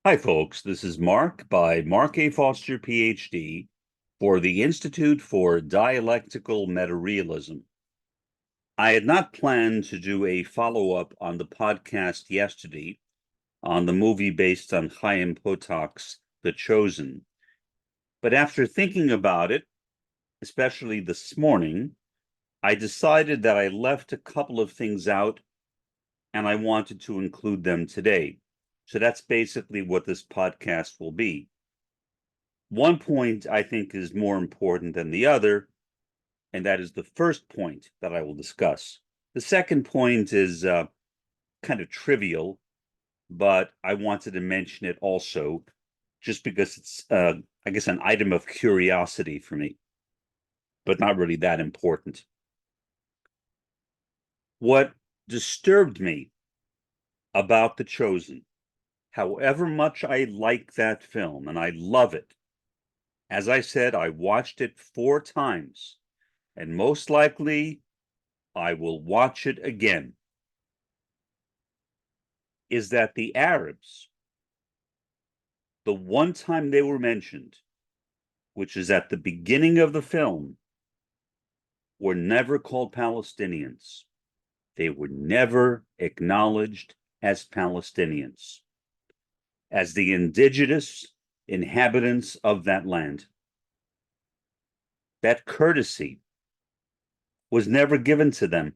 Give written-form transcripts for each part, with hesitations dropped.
Hi, folks. This is Mark by Mark A. Foster, Ph.D., for the Institute for Dialectical Metarealism. I had not planned to do a follow-up on the podcast yesterday on the movie based on Chaim Potok's The Chosen, but after thinking about it, especially this morning, I decided that I left a couple of things out and I wanted to include them today. So that's basically what this podcast will be. One point I think is more important than the other, and that is the first point that I will discuss. The second point is kind of trivial, but I wanted to mention it also just because it's, I guess, an item of curiosity for me, but not really that important. What disturbed me about The Chosen, however much I like that film, and I love it, as I said, I watched it 4 times, and most likely I will watch it again, is that the Arabs, the one time they were mentioned, which is at the beginning of the film, were never called Palestinians. They were never acknowledged as Palestinians, as the indigenous inhabitants of that land. That courtesy was never given to them.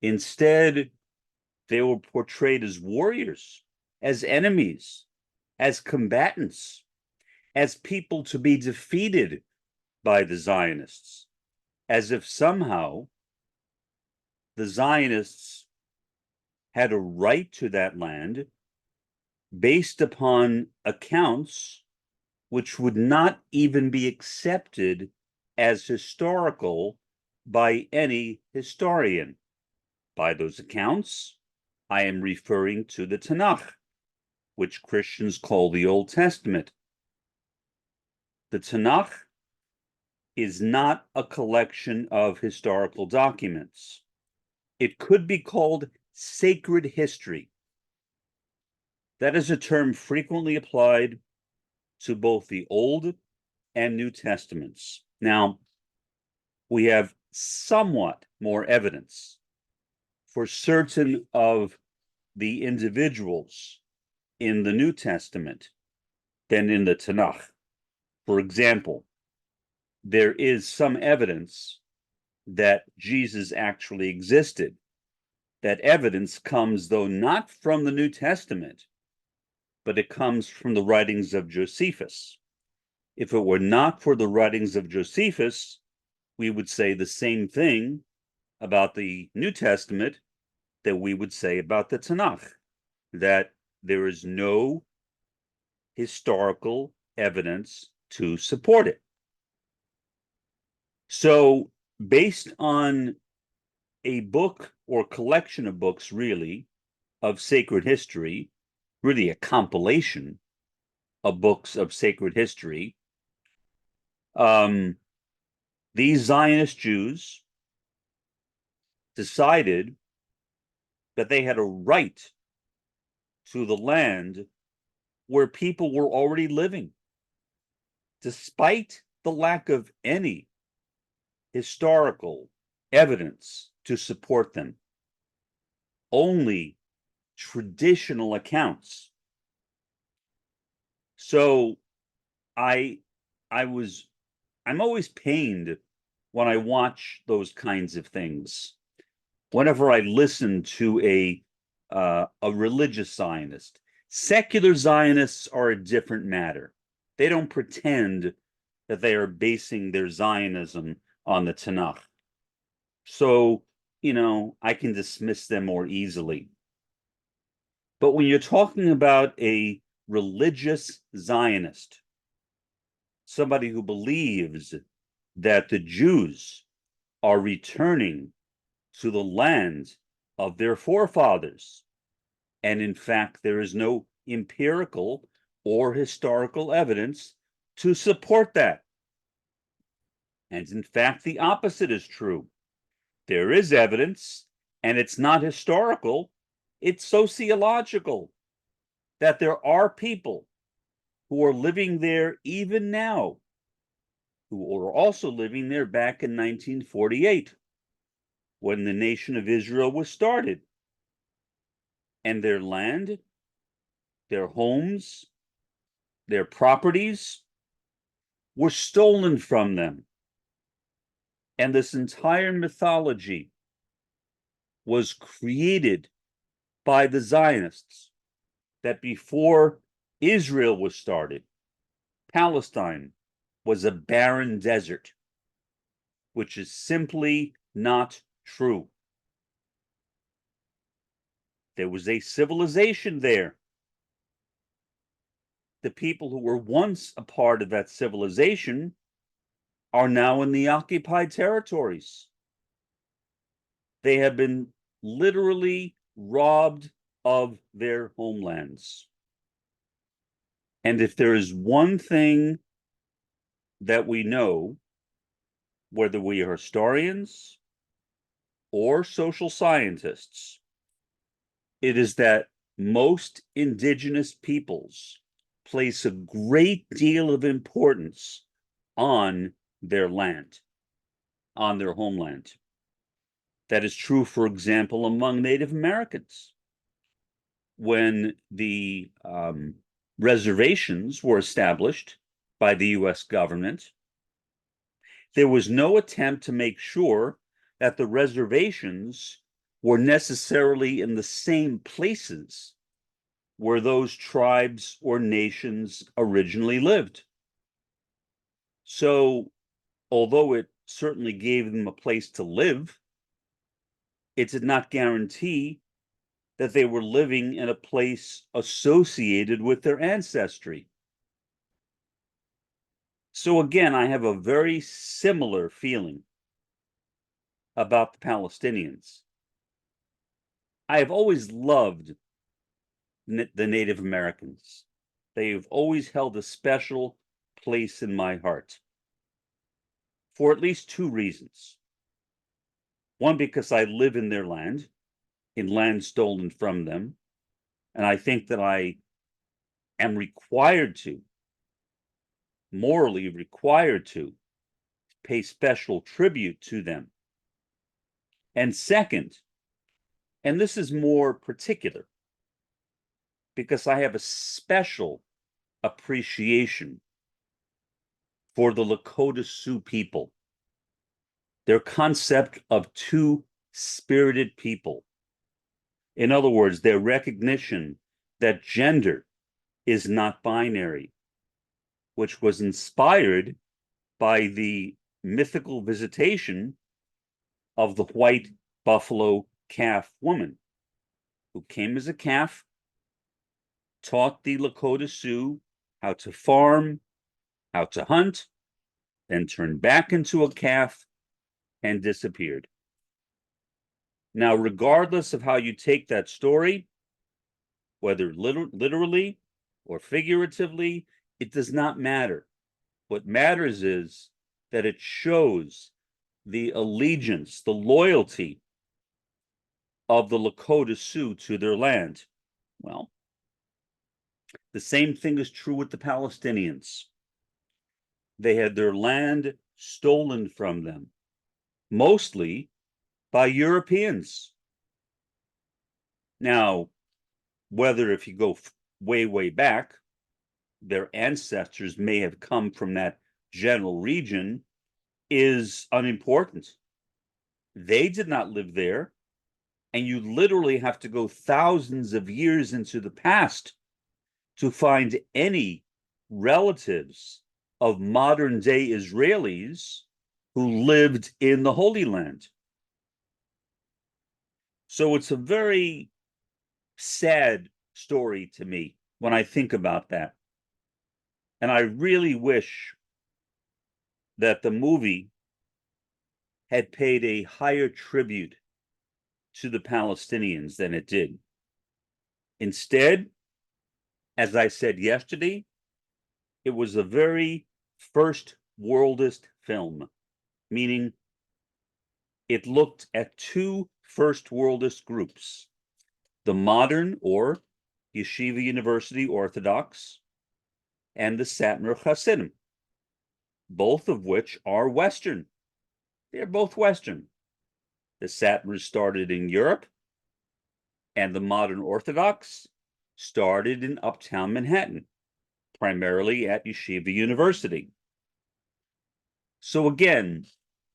Instead, they were portrayed as warriors, as enemies, as combatants, as people to be defeated by the Zionists, as if somehow the Zionists had a right to that land based upon accounts which would not even be accepted as historical by any historian. By those accounts, I am referring to the Tanakh, which Christians call the Old Testament. The Tanakh is not a collection of historical documents. It could be called sacred history. That is a term frequently applied to both the Old and New Testaments. Now, we have somewhat more evidence for certain of the individuals in the New Testament than in the Tanakh. For example, there is some evidence that Jesus actually existed. That evidence comes, though, not from the New Testament, but it comes from the writings of Josephus. If it were not for the writings of Josephus, we would say the same thing about the New Testament that we would say about the Tanakh, that there is no historical evidence to support it. So, based on a book or collection of books, really, of sacred history, really a compilation of books of sacred history, these Zionist Jews decided that they had a right to the land where people were already living, despite the lack of any historical evidence to support them. Only traditional accounts. So I'm always pained when I watch those kinds of things. Whenever I listen to a religious Zionist, secular Zionists are a different matter. They don't pretend that they are basing their Zionism on the Tanakh. So, I can dismiss them more easily. But when you're talking about a religious Zionist, somebody who believes that the Jews are returning to the land of their forefathers, and in fact, there is no empirical or historical evidence to support that. And in fact, the opposite is true. There is evidence, and it's not historical, it's sociological, that there are people who are living there even now, who are also living there back in 1948, when the nation of Israel was started. And their land, their homes, their properties were stolen from them. And this entire mythology was created by the Zionists, that before Israel was started, Palestine was a barren desert, which is simply not true. There was a civilization there. The people who were once a part of that civilization are now in the occupied territories. They have been literally robbed of their homelands. And if there is one thing that we know, whether we are historians or social scientists, it is that most indigenous peoples place a great deal of importance on their land, on their homeland. That is true, for example, among Native Americans. When the reservations were established by the US government, there was no attempt to make sure that the reservations were necessarily in the same places where those tribes or nations originally lived. So, although it certainly gave them a place to live, it did not guarantee that they were living in a place associated with their ancestry. So again, I have a very similar feeling about the Palestinians. I have always loved the Native Americans. They've always held a special place in my heart for at least two reasons. One, because I live in their land, in land stolen from them, and I think that I am required to, morally required to, pay special tribute to them. And second, and this is more particular, because I have a special appreciation for the Lakota Sioux people, their concept of two-spirited people. In other words, their recognition that gender is not binary, which was inspired by the mythical visitation of the white buffalo calf woman, who came as a calf, taught the Lakota Sioux how to farm, how to hunt, then turned back into a calf and disappeared. Now, regardless of how you take that story, whether literally or figuratively, it does not matter. What matters is that it shows the allegiance, the loyalty of the Lakota Sioux to their land. Well, the same thing is true with the Palestinians. They had their land stolen from them, mostly by Europeans. Now, whether if you go way, way back, their ancestors may have come from that general region is unimportant. They did not live there, and you literally have to go thousands of years into the past to find any relatives of modern day Israelis who lived in the Holy Land. So it's a very sad story to me when I think about that. And I really wish that the movie had paid a higher tribute to the Palestinians than it did. Instead, as I said yesterday, it was a very first worldist film, meaning it looked at two first worldist groups, the modern or Yeshiva University Orthodox, and the Satmar Hasidim, both of which are Western. They're both Western. The Satmars started in Europe, and the modern Orthodox started in uptown Manhattan, primarily at Yeshiva University. So again,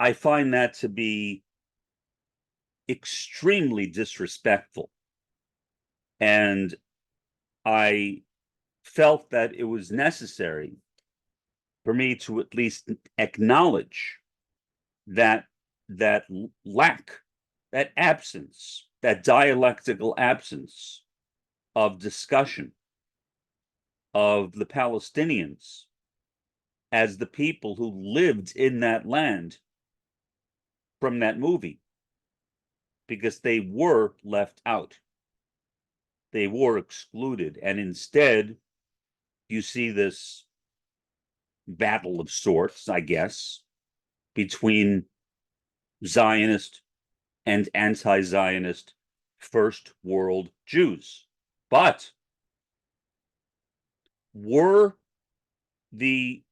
I find that to be extremely disrespectful. And I felt that it was necessary for me to at least acknowledge that lack, that absence, that dialectical absence of discussion of the Palestinians as the people who lived in that land from that movie, because they were left out. They were excluded. And instead, you see this battle of sorts, I guess, between Zionist and anti-Zionist first world Jews. But were the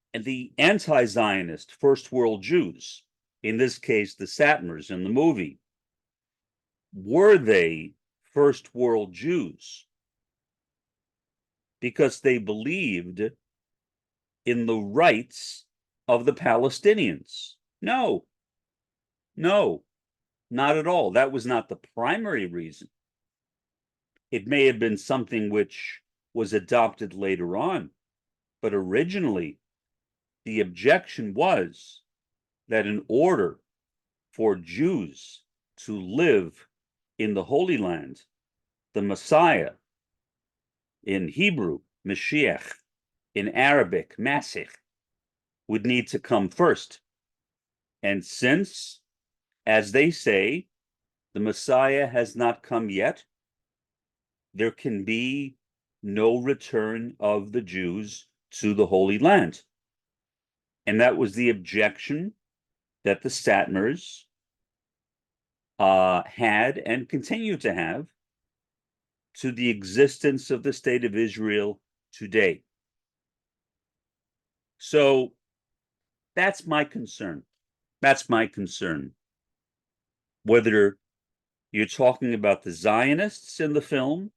anti-Zionist first world Jews, in this case the Satmars in the movie, were they first world Jews because they believed in the rights of the Palestinians? No, not at all. That was not the primary reason. It may have been something which was adopted later on, but originally the objection was that in order for Jews to live in the Holy Land, the Messiah, in Hebrew, Mashiach, in Arabic, Masich, would need to come first. And since, as they say, the Messiah has not come yet, there can be no return of the Jews to the Holy Land. And that was the objection that the Satmars had and continue to have to the existence of the state of Israel today. So that's my concern. That's my concern. Whether you're talking about the Zionists in the film,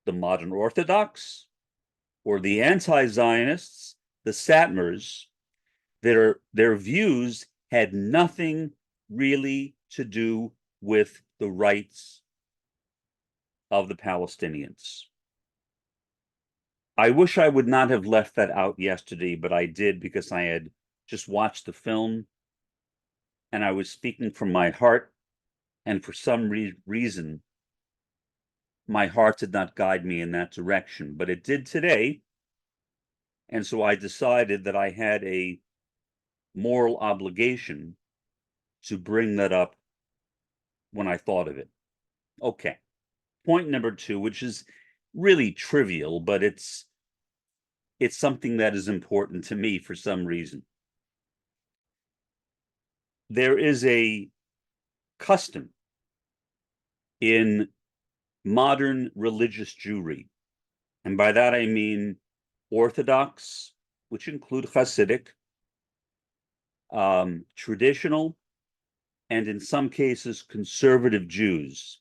the modern Orthodox, or the anti-Zionists, the Satmars, their views had nothing really to do with the rights of the Palestinians. I wish I would not have left that out yesterday, but I did because I had just watched the film and I was speaking from my heart, and for some reason, my heart did not guide me in that direction, but it did today. And so I decided that I had a moral obligation to bring that up when I thought of it. Okay. Point number 2, which is really trivial, but it's something that is important to me for some reason. There is a custom in modern religious Jewry, and by that I mean Orthodox, which include Hasidic, traditional, and in some cases conservative Jews,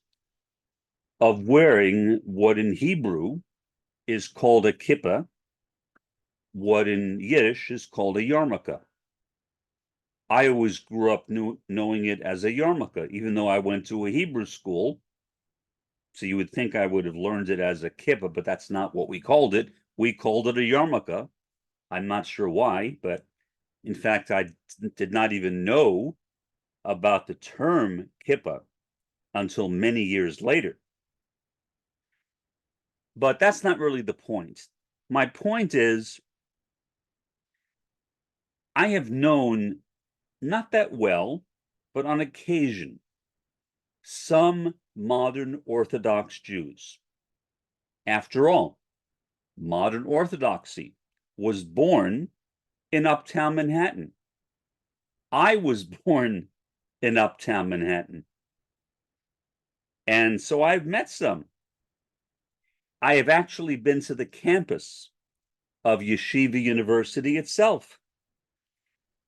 of wearing what in Hebrew is called a kippah, what in Yiddish is called a yarmulke. I always grew up knowing it as a yarmulke, even though I went to a Hebrew school. So you would think I would have learned it as a kippah, but that's not what we called it. We called it a yarmulke. I'm not sure why, but in fact, I did not even know about the term kippah until many years later. But that's not really the point. My point is, I have known, not that well, but on occasion, some modern Orthodox Jews. After all, modern Orthodoxy was born in uptown Manhattan. I was born in uptown Manhattan. And so I've met some. I have actually been to the campus of Yeshiva University itself.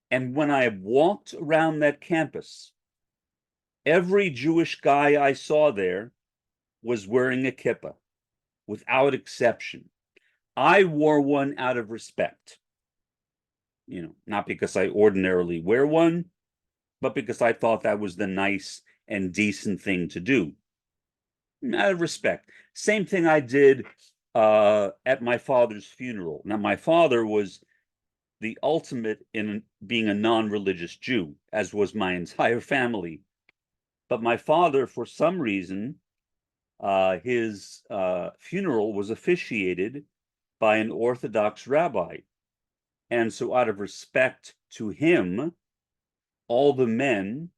And when I have walked around that campus, every Jewish guy I saw there was wearing a kippah, without exception. I wore one out of respect, not because I ordinarily wear one, but because I thought that was the nice and decent thing to do, out of respect. Same thing I did at my father's funeral. Now, my father was the ultimate in being a non-religious Jew, as was my entire family. But my father, for some reason, his funeral was officiated by an Orthodox rabbi. And so out of respect to him, all the men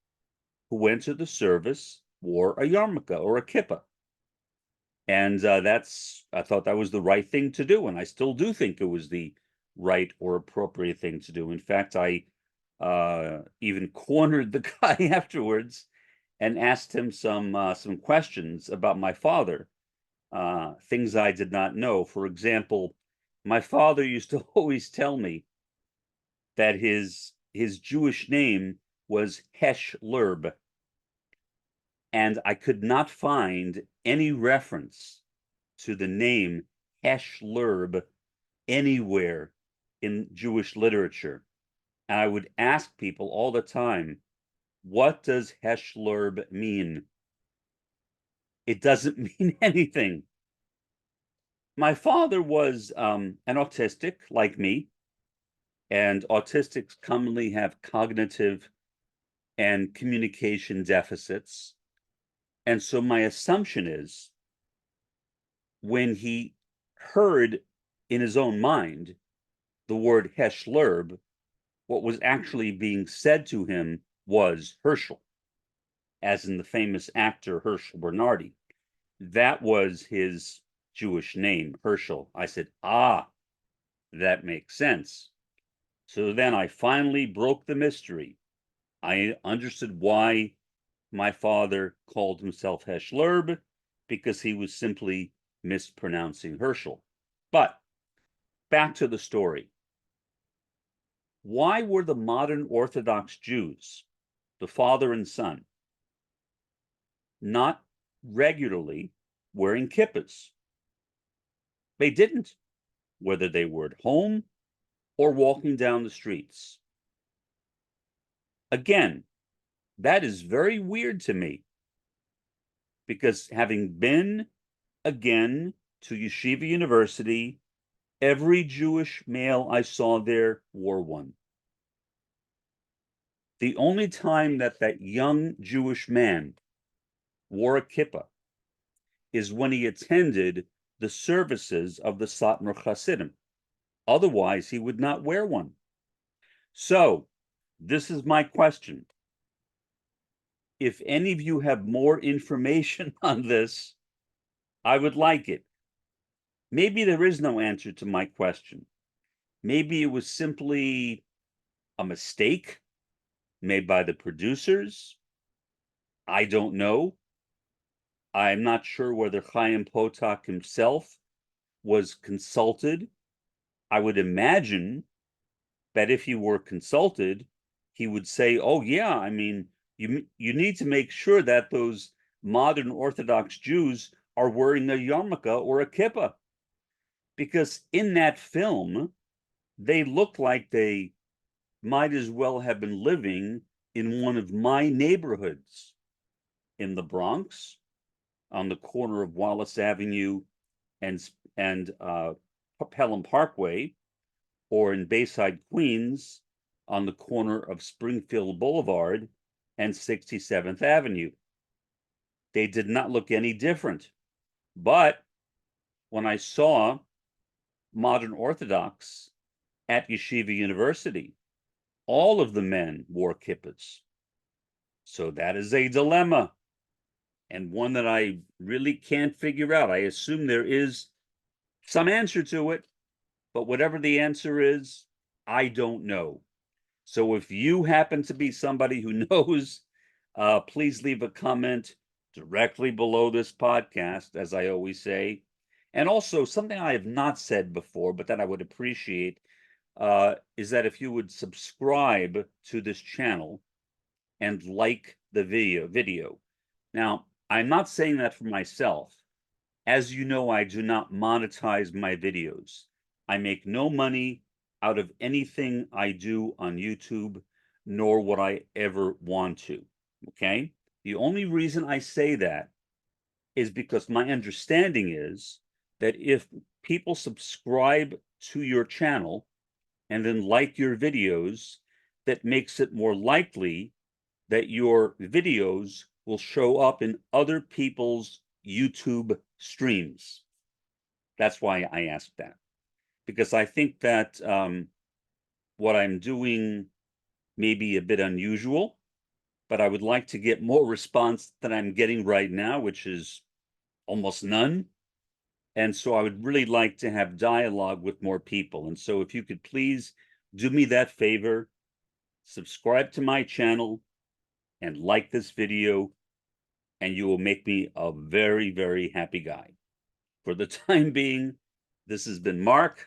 who went to the service wore a yarmulke or a kippah. And I thought that was the right thing to do. And I still do think it was the right or appropriate thing to do. In fact, I even cornered the guy afterwards and asked him some questions about my father, things I did not know. For example, my father used to always tell me that his Jewish name was Hesh Lerb, and I could not find any reference to the name Hesh Lerb anywhere in Jewish literature. And I would ask people all the time, what does Hesh Lerb mean? It doesn't mean anything. My father was an autistic like me, and autistics commonly have cognitive and communication deficits. And so my assumption is when he heard in his own mind the word Hesh Lerb, what was actually being said to him was Herschel, as in the famous actor Herschel Bernardi. That was his Jewish name, Herschel. I said, that makes sense. So then I finally broke the mystery. I understood why my father called himself Hesh Lerb, because he was simply mispronouncing Herschel. But back to the story. Why were the modern Orthodox Jews, the father and son, not regularly wearing kippahs? They didn't, whether they were at home or walking down the streets. Again, that is very weird to me, because having been again to Yeshiva University, every Jewish male I saw there wore one. The only time that young Jewish man wore a kippah is when he attended the services of the Satmar Hasidim. Otherwise, he would not wear one. So, this is my question. If any of you have more information on this, I would like it. Maybe there is no answer to my question. Maybe it was simply a mistake made by the producers. I don't know. I'm not sure whether Chaim Potok himself was consulted. I would imagine that if he were consulted, he would say, oh yeah, I mean, you need to make sure that those modern Orthodox Jews are wearing a yarmulke or a kippah. Because in that film, they look like they might as well have been living in one of my neighborhoods in the Bronx, on the corner of Wallace Avenue and Pelham Parkway, or in Bayside, Queens, on the corner of Springfield Boulevard and 67th Avenue. They did not look any different. But when I saw modern Orthodox at Yeshiva University, all of the men wore kippahs. So that is a dilemma, and one that I really can't figure out. I assume there is some answer to it, but whatever the answer is, I don't know. So if you happen to be somebody who knows, please leave a comment directly below this podcast, as I always say. And also something I have not said before, but that I would appreciate, is that if you would subscribe to this channel and like the video. Now, I'm not saying that for myself. As you know, I do not monetize my videos. I make no money out of anything I do on YouTube, nor would I ever want to. Okay? The only reason I say that is because my understanding is that if people subscribe to your channel and then like your videos, that makes it more likely that your videos will show up in other people's YouTube streams. That's why I asked that, because I think that what I'm doing may be a bit unusual, but I would like to get more response than I'm getting right now, which is almost none. And so I would really like to have dialogue with more people. And so if you could please do me that favor, subscribe to my channel and like this video, and you will make me a very, very happy guy. For the time being, this has been Mark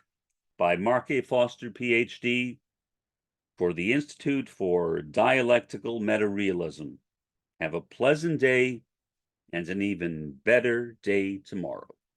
by Mark A. Foster, Ph.D., for the Institute for Dialectical Meta-Realism. Have a pleasant day and an even better day tomorrow.